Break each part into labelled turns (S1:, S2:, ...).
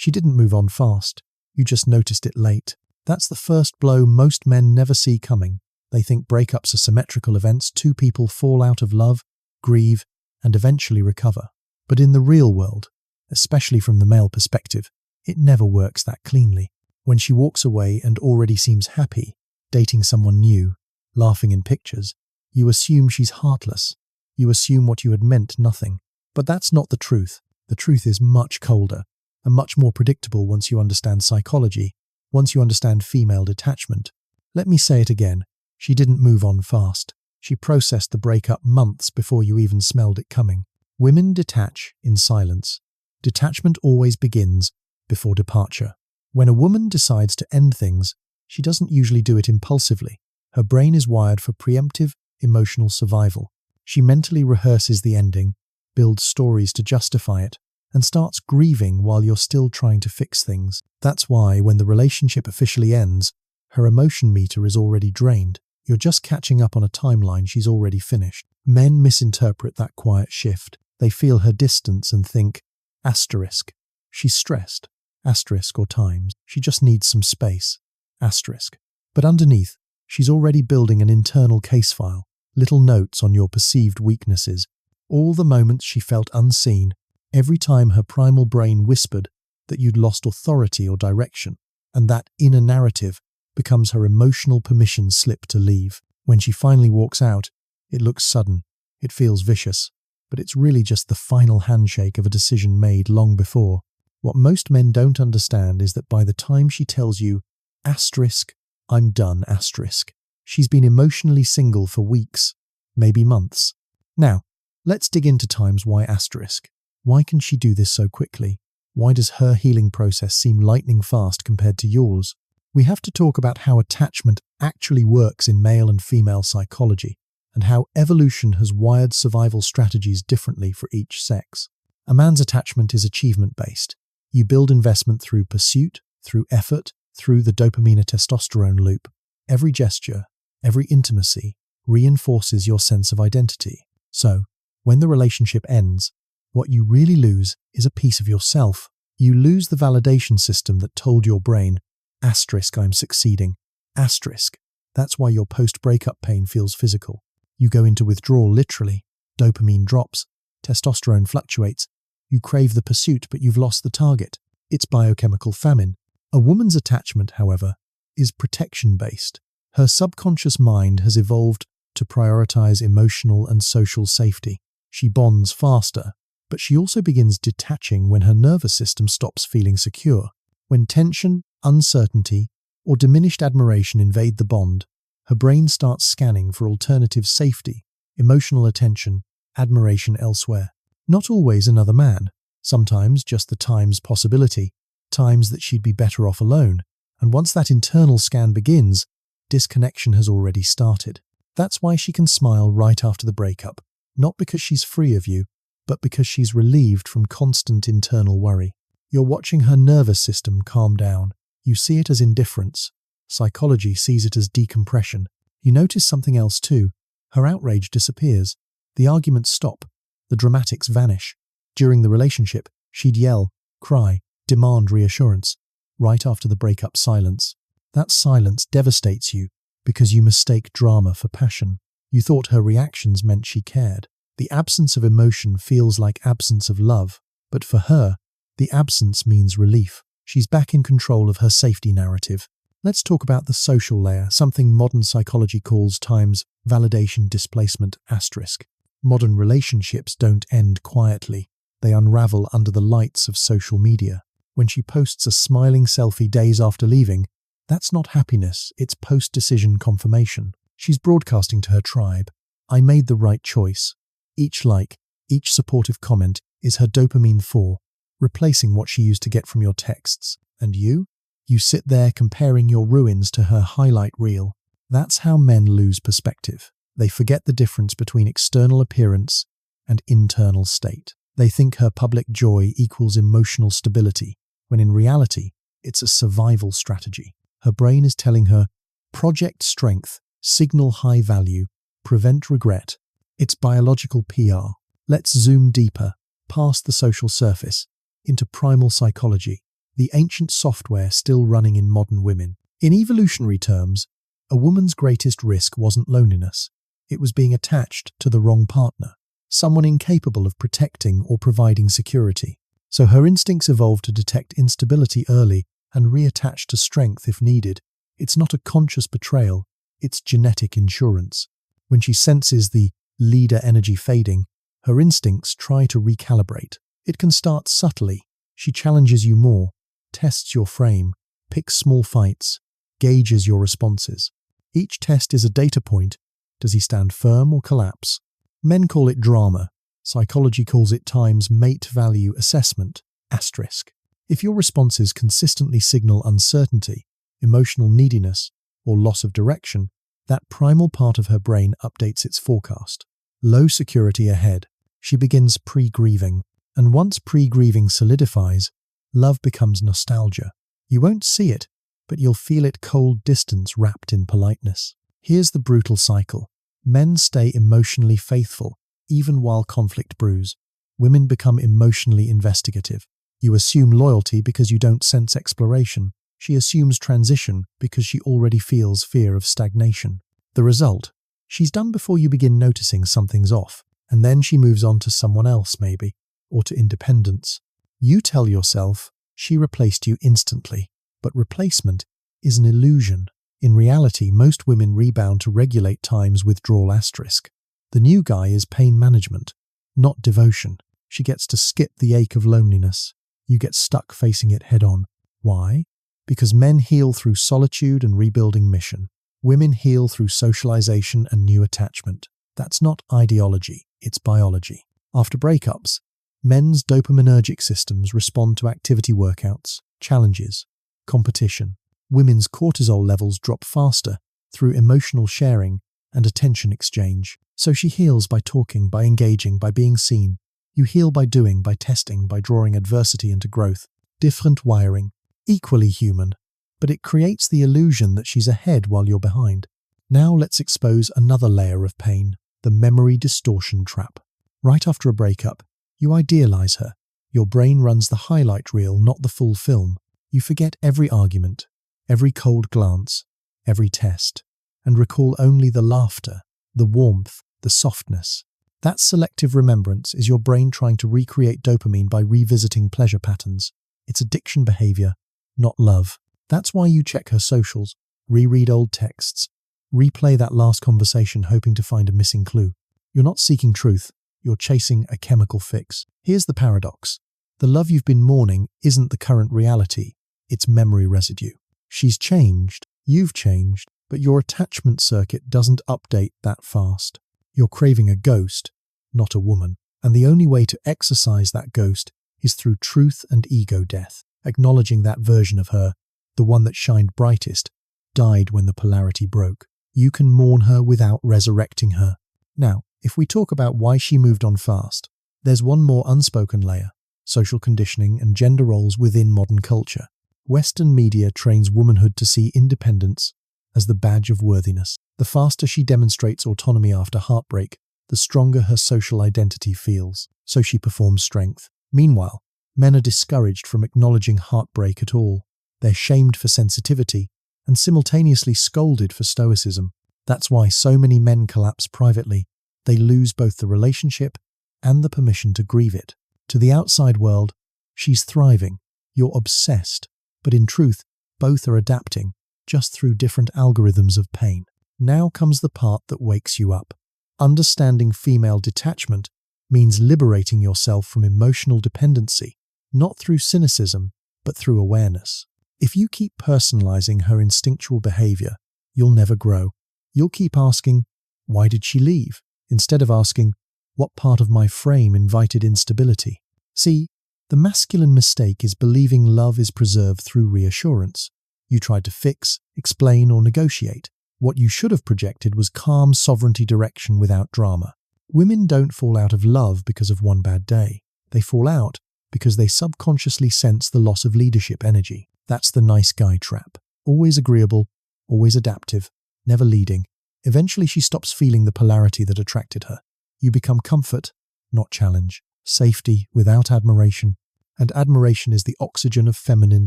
S1: She didn't move on fast. You just noticed it late. That's the first blow most men never see coming. They think breakups are symmetrical events. Two people fall out of love, grieve, and eventually recover. But in the real world, especially from the male perspective, it never works that cleanly. When she walks away and already seems happy, dating someone new, laughing in pictures, you assume she's heartless. You assume what you had meant nothing. But that's not the truth. The truth is much colder and much more predictable once you understand psychology, once you understand female detachment. Let me say it again. She didn't move on fast. She processed the breakup months before you even smelled it coming. Women detach in silence. Detachment always begins before departure. When a woman decides to end things, she doesn't usually do it impulsively. Her brain is wired for preemptive emotional survival. She mentally rehearses the ending, builds stories to justify it, and starts grieving while you're still trying to fix things. That's why when the relationship officially ends, her emotion meter is already drained. You're just catching up on a timeline she's already finished. Men misinterpret that quiet shift. They feel her distance and think, asterisk, she's stressed, asterisk, or times, she just needs some space, asterisk. But underneath, she's already building an internal case file, little notes on your perceived weaknesses, all the moments she felt unseen, every time her primal brain whispered that you'd lost authority or direction, and that inner narrative becomes her emotional permission slip to leave. When she finally walks out, it looks sudden, it feels vicious, but it's really just the final handshake of a decision made long before. What most men don't understand is that by the time she tells you, asterisk, I'm done, asterisk, she's been emotionally single for weeks, maybe months. Now, let's dig into times why asterisk. Why can she do this so quickly? Why does her healing process seem lightning fast compared to yours? We have to talk about how attachment actually works in male and female psychology, and how evolution has wired survival strategies differently for each sex. A man's attachment is achievement-based. You build investment through pursuit, through effort, through the dopamine-testosterone loop. Every gesture, every intimacy reinforces your sense of identity. So, when the relationship ends, what you really lose is a piece of yourself. You lose the validation system that told your brain, asterisk, I'm succeeding, asterisk. That's why your post-breakup pain feels physical. You go into withdrawal literally. Dopamine drops, testosterone fluctuates. You crave the pursuit, but you've lost the target. It's biochemical famine. A woman's attachment, however, is protection-based. Her subconscious mind has evolved to prioritize emotional and social safety. She bonds faster, but she also begins detaching when her nervous system stops feeling secure. When tension, uncertainty, or diminished admiration invade the bond, her brain starts scanning for alternative safety, emotional attention, admiration elsewhere. Not always another man, sometimes just the times possibility, times that she'd be better off alone. And once that internal scan begins, disconnection has already started. That's why she can smile right after the breakup, not because she's free of you, but because she's relieved from constant internal worry. You're watching her nervous system calm down. You see it as indifference. Psychology sees it as decompression. You notice something else too. Her outrage disappears. The arguments stop. The dramatics vanish. During the relationship, she'd yell, cry, demand reassurance. Right after the breakup, silence. That silence devastates you because you mistake drama for passion. You thought her reactions meant she cared. The absence of emotion feels like absence of love, but for her, the absence means relief. She's back in control of her safety narrative. Let's talk about the social layer, something modern psychology calls times validation displacement asterisk. Modern relationships don't end quietly. They unravel under the lights of social media. When she posts a smiling selfie days after leaving, that's not happiness, it's post-decision confirmation. She's broadcasting to her tribe, I made the right choice. Each like, each supportive comment is her dopamine 4, replacing what she used to get from your texts. And you? You sit there comparing your ruins to her highlight reel. That's how men lose perspective. They forget the difference between external appearance and internal state. They think her public joy equals emotional stability, when in reality, it's a survival strategy. Her brain is telling her, project strength, signal high value, prevent regret. It's biological PR. Let's zoom deeper, past the social surface, into primal psychology. the ancient software still running in modern women. In evolutionary terms, a woman's greatest risk wasn't loneliness. It was being attached to the wrong partner, someone incapable of protecting or providing security. So her instincts evolved to detect instability early and reattach to strength if needed. It's not a conscious betrayal, it's genetic insurance. When she senses the leader energy fading, her instincts try to recalibrate. It can start subtly. She challenges you more, tests your frame, picks small fights, gauges your responses. Each test is a data point. Does he stand firm or collapse? Men call it drama. Psychology calls it time's mate value assessment, asterisk. If your responses consistently signal uncertainty, emotional neediness, or loss of direction, that primal part of her brain updates its forecast. Low security ahead. She begins pre-grieving. And once pre-grieving solidifies, love becomes nostalgia. You won't see it, but you'll feel it cold distance wrapped in politeness. Here's the brutal cycle. Men stay emotionally faithful, even while conflict brews. Women become emotionally investigative. You assume loyalty because you don't sense exploration. She assumes transition because she already feels fear of stagnation. The result? She's done before you begin noticing something's off, and then she moves on to someone else maybe, or to independence. You tell yourself, she replaced you instantly, but replacement is an illusion. In reality, most women rebound to regulate time's withdrawal asterisk. The new guy is pain management, not devotion. She gets to skip the ache of loneliness. You get stuck facing it head on. Why? Because men heal through solitude and rebuilding mission. Women heal through socialization and new attachment. That's not ideology, it's biology. After breakups, men's dopaminergic systems respond to activity workouts, challenges, competition. Women's cortisol levels drop faster through emotional sharing and attention exchange. So she heals by talking, by engaging, by being seen. You heal by doing, by testing, by drawing adversity into growth. Different wiring, equally human, but it creates the illusion that she's ahead while you're behind. Now let's expose another layer of pain, the memory distortion trap. Right after a breakup, you idealize her. Your brain runs the highlight reel, not the full film. You forget every argument, every cold glance, every test, and recall only the laughter, the warmth, the softness. That selective remembrance is your brain trying to recreate dopamine by revisiting pleasure patterns. It's addiction behavior, not love. That's why you check her socials, reread old texts, replay that last conversation hoping to find a missing clue. You're not seeking truth, you're chasing a chemical fix. Here's the paradox. The love you've been mourning isn't the current reality, it's memory residue. She's changed, you've changed, but your attachment circuit doesn't update that fast. You're craving a ghost, not a woman. And the only way to exorcise that ghost is through truth and ego death, acknowledging that version of her, the one that shined brightest, died when the polarity broke. You can mourn her without resurrecting her. Now, if we talk about why she moved on fast, there's one more unspoken layer: social conditioning and gender roles within modern culture. Western media trains womanhood to see independence as the badge of worthiness. The faster she demonstrates autonomy after heartbreak, the stronger her social identity feels, so she performs strength. Meanwhile, men are discouraged from acknowledging heartbreak at all. They're shamed for sensitivity and simultaneously scolded for stoicism. That's why so many men collapse privately. They lose both the relationship and the permission to grieve it. To the outside world, she's thriving. You're obsessed. But in truth, both are adapting, just through different algorithms of pain. Now comes the part that wakes you up. Understanding female detachment means liberating yourself from emotional dependency, not through cynicism, but through awareness. If you keep personalizing her instinctual behavior, you'll never grow. You'll keep asking, why did she leave? Instead of asking, what part of my frame invited instability? See, the masculine mistake is believing love is preserved through reassurance. You tried to fix, explain, or negotiate. What you should have projected was calm sovereignty direction without drama. Women don't fall out of love because of one bad day. They fall out because they subconsciously sense the loss of leadership energy. That's the nice guy trap. Always agreeable, always adaptive, never leading. Eventually she stops feeling the polarity that attracted her. You become comfort, not challenge. Safety without admiration. and admiration is the oxygen of feminine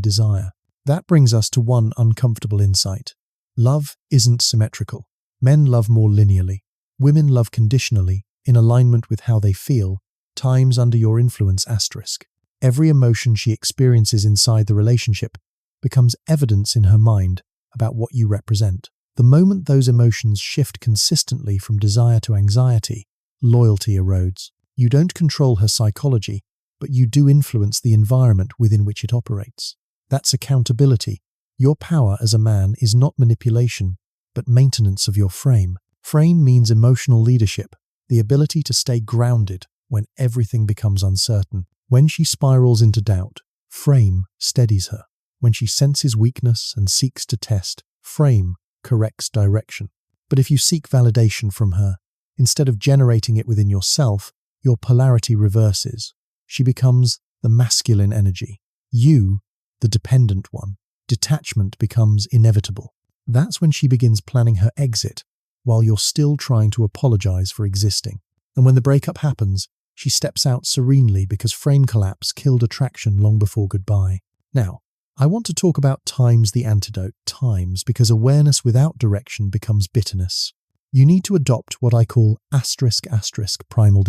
S1: desire. That brings us to one uncomfortable insight. Love isn't symmetrical. Men love more linearly. Women love conditionally, in alignment with how they feel, times under your influence asterisk. Every emotion she experiences inside the relationship becomes evidence in her mind about what you represent. The moment those emotions shift consistently from desire to anxiety, loyalty erodes. You don't control her psychology, but you do influence the environment within which it operates. That's accountability. Your power as a man is not manipulation, but maintenance of your frame. Frame means emotional leadership, the ability to stay grounded when everything becomes uncertain. When she spirals into doubt, frame steadies her. When she senses weakness and seeks to test, frame corrects direction. But if you seek validation from her, instead of generating it within yourself, your polarity reverses. She becomes the masculine energy. You, the dependent one. Detachment becomes inevitable. That's when she begins planning her exit, while you're still trying to apologize for existing. And when the breakup happens, she steps out serenely because frame collapse killed attraction long before goodbye. Now, I want to talk about times the antidote, times, because awareness without direction becomes bitterness. You need to adopt what I call *** primal ***.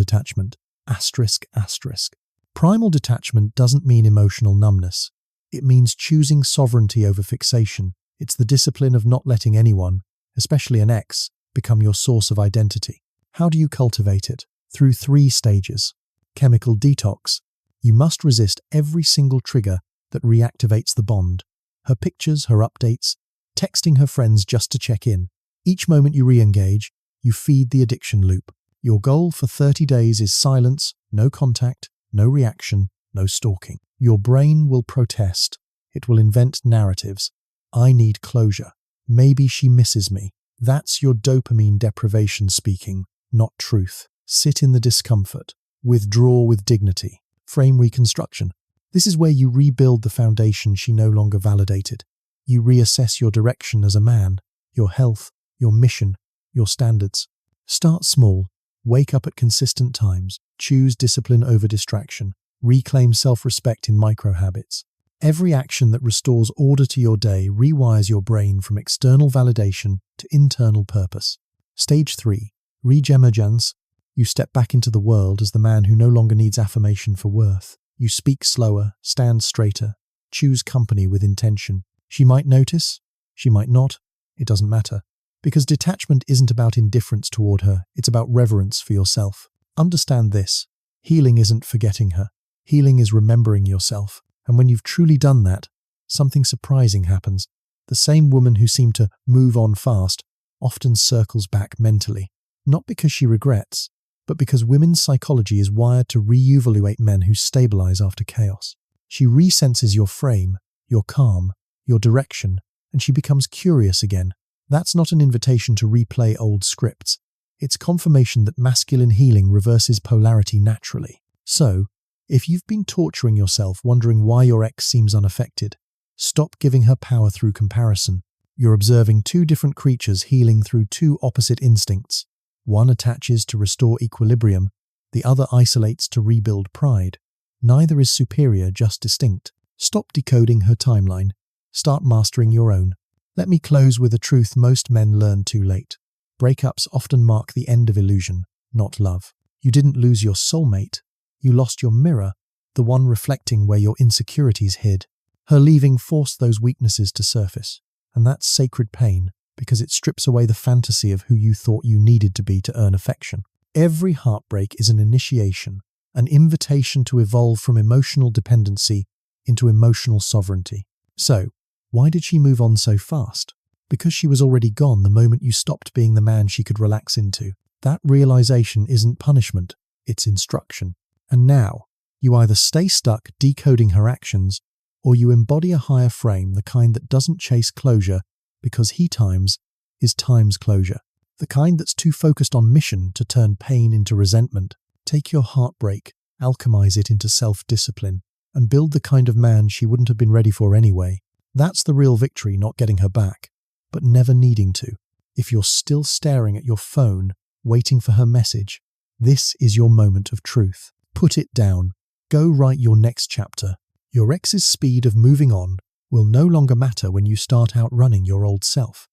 S1: Primal detachment doesn't mean emotional numbness. It means choosing sovereignty over fixation. It's the discipline of not letting anyone, especially an ex, become your source of identity. How do you cultivate it? Through 3 stages. Chemical detox. You must resist every single trigger that reactivates the bond. Her pictures, her updates, texting her friends just to check in. Each moment you re-engage, you feed the addiction loop. Your goal for 30 days is silence, no contact, no reaction, no stalking. Your brain will protest. It will invent narratives. I need closure. Maybe she misses me. That's your dopamine deprivation speaking, not truth. Sit in the discomfort. Withdraw with dignity. Frame reconstruction. This is where you rebuild the foundation she no longer validated. You reassess your direction as a man, your health, your mission, your standards. Start small. Wake up at consistent times. Choose discipline over distraction. Reclaim self-respect in micro-habits. Every action that restores order to your day rewires your brain from external validation to internal purpose. Stage 3. Regemergence. You step back into the world as the man who no longer needs affirmation for worth. You speak slower, stand straighter, choose company with intention. She might notice, she might not, it doesn't matter. Because detachment isn't about indifference toward her, it's about reverence for yourself. Understand this. Healing isn't forgetting her. Healing is remembering yourself. And when you've truly done that, something surprising happens. The same woman who seemed to move on fast often circles back mentally. Not because she regrets, but because women's psychology is wired to re-evaluate men who stabilize after chaos. She resenses your frame, your calm, your direction, and she becomes curious again. That's not an invitation to replay old scripts. It's confirmation that masculine healing reverses polarity naturally. So, if you've been torturing yourself wondering why your ex seems unaffected, stop giving her power through comparison. You're observing 2 different creatures healing through 2 opposite instincts. One attaches to restore equilibrium, the other isolates to rebuild pride. Neither is superior, just distinct. Stop decoding her timeline. Start mastering your own. Let me close with a truth most men learn too late. Breakups often mark the end of illusion, not love. You didn't lose your soulmate. You lost your mirror, the one reflecting where your insecurities hid. Her leaving forced those weaknesses to surface. And that's sacred pain, because it strips away the fantasy of who you thought you needed to be to earn affection. Every heartbreak is an initiation, an invitation to evolve from emotional dependency into emotional sovereignty. So, why did she move on so fast? Because she was already gone the moment you stopped being the man she could relax into. That realization isn't punishment, it's instruction. And now, you either stay stuck decoding her actions, or you embody a higher frame, the kind that doesn't chase closure, because he times is time's closure. The kind that's too focused on mission to turn pain into resentment. Take your heartbreak, alchemize it into self-discipline, and build the kind of man she wouldn't have been ready for anyway. That's the real victory, not getting her back, but never needing to. If you're still staring at your phone, waiting for her message, this is your moment of truth. Put it down. Go write your next chapter. Your ex's speed of moving on will no longer matter when you start outrunning your old self.